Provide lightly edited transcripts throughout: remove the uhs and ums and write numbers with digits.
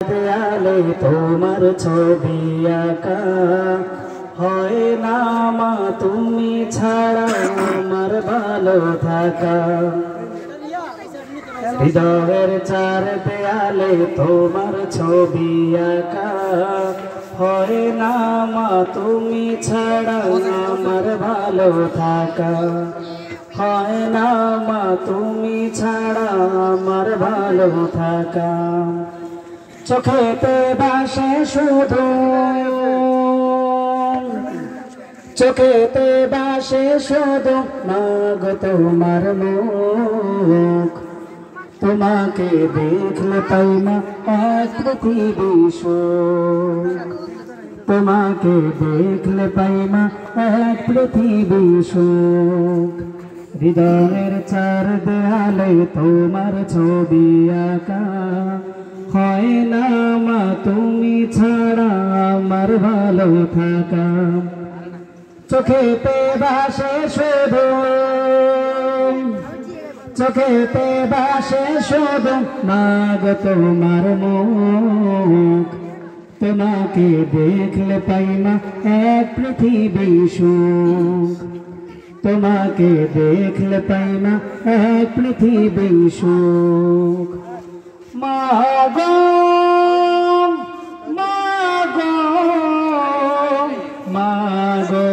দেয়ালে তোমার ছবি আঁকা হয় না মা তুমি ছাড়া আমার ভালো থাকা। হৃদয়ের চার দেয়ালে তোমার ছবি আঁকা হয় না মা তুমি ছাড়া আমার ভালো থাকা। হয় না মা তুমি ছাড়া আমার ভালো থাকা। চোখেতে ভাসে শুধু চোখেতে ভাসে শুধু মাগো তোমার মুখ। তোমাকে দেখলে পাই না এক পৃথিবী সুখ। তোমাকে দেখলে পাই না এক পৃথিবী সুখ। হৃদয়ের চার দেয়ালে তোমার ছবি আঁকা হয় না মা তুমি ছাড়া আমার ভালো থাকা। চোখেতে ভাসে শুধু চোখেতে ভাসে শুধু মাগো তোমার মুখ। তোমাকে দেখলে পাই না এক পৃথিবী সুখ। তোমাকে দেখলে পাই না এক পৃথিবী সুখ। মাগো মাগো মাগো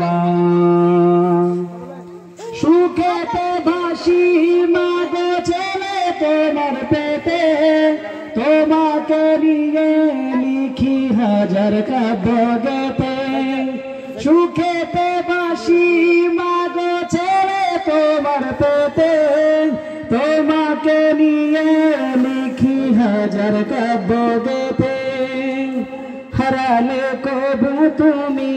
মা, সুখেতে ভাসি মাগো ছেলে তোমার পেটে। তোমাকে নিয়ে লিখি হাজার কাব্য গেতে। সুখেতে ভাসি মাগো ছেলে তোমার পেটে। তোমাকে নিয়ে লিখি হাজার কাব্য গেতে। হারালে কবু তুমি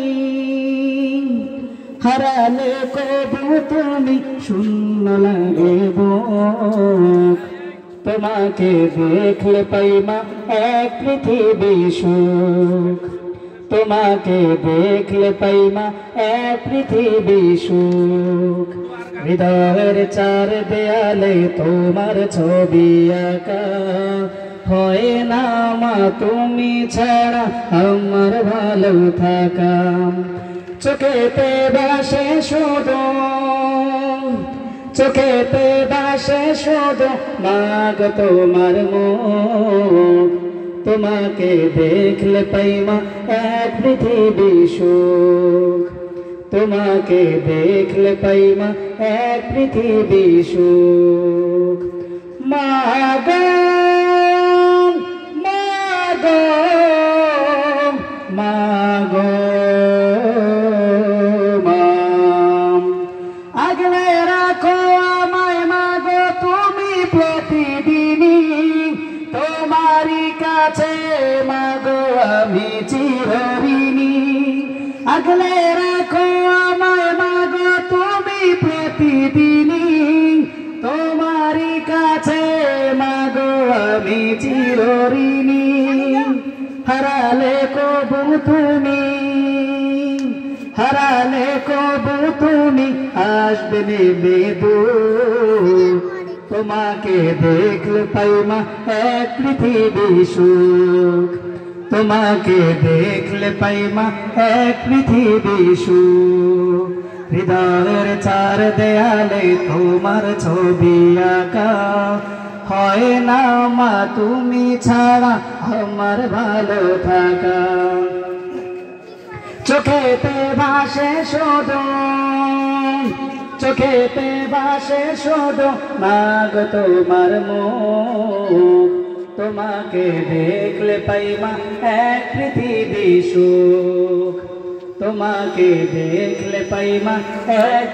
হারালে কবু তুমি শূন্য লাগে বুক। তোমাকে দেখলে পাই মা এক পৃথিবী সুখ। তোমাকে দেখলে পাই মা এক পৃথিবী সুখ। হৃদয়ের চার দেয়ালে তোমার ছবি আঁকা হয় না মা তুমি ছাড়া আমার ভালো থাকা। চোখেতে ভাসে শুধু চোখেতে ভাসে শুধু মাগো তোমার মুখ। তোমাকে দেখলে পাই মা এক পৃথিবী সুখ। তোমাকে দেখলে পাই মা এক পৃথিবী সুখ। মাগো মাগো মাগো মা, আগলে রাখো আমায় মাগো তুমি প্রতিদিনই। তোমারই কাছে মাগো আমি চিরঋণী। আগলে রাখো আমায় মাগো তুমি প্রতিদিনই। তোমারই কাছে মাগো আমি চিরঋণী। হারালে কবু তুমি হারালে কবু তুমি আসবে নেবে দূর। তোমাকে দেখলে পাই মা এক পৃথিবী সুখ। তোমাকে দেখলে পাই মা এক পৃথিবী সুখ। হৃদয়ের চার দেয়ালে তোমার ছবি আঁকা হয় না মা তুমি ছাড়া আমার ভালো থাকা। চোখেতে ভাসে শুধু চোখেতে ভাসে শুধু মাগো তোমার মুখ। তোমাকে দেখলে পাই মা এক পৃথিবী সুখ। তোমাকে দেখলে পাই মা এক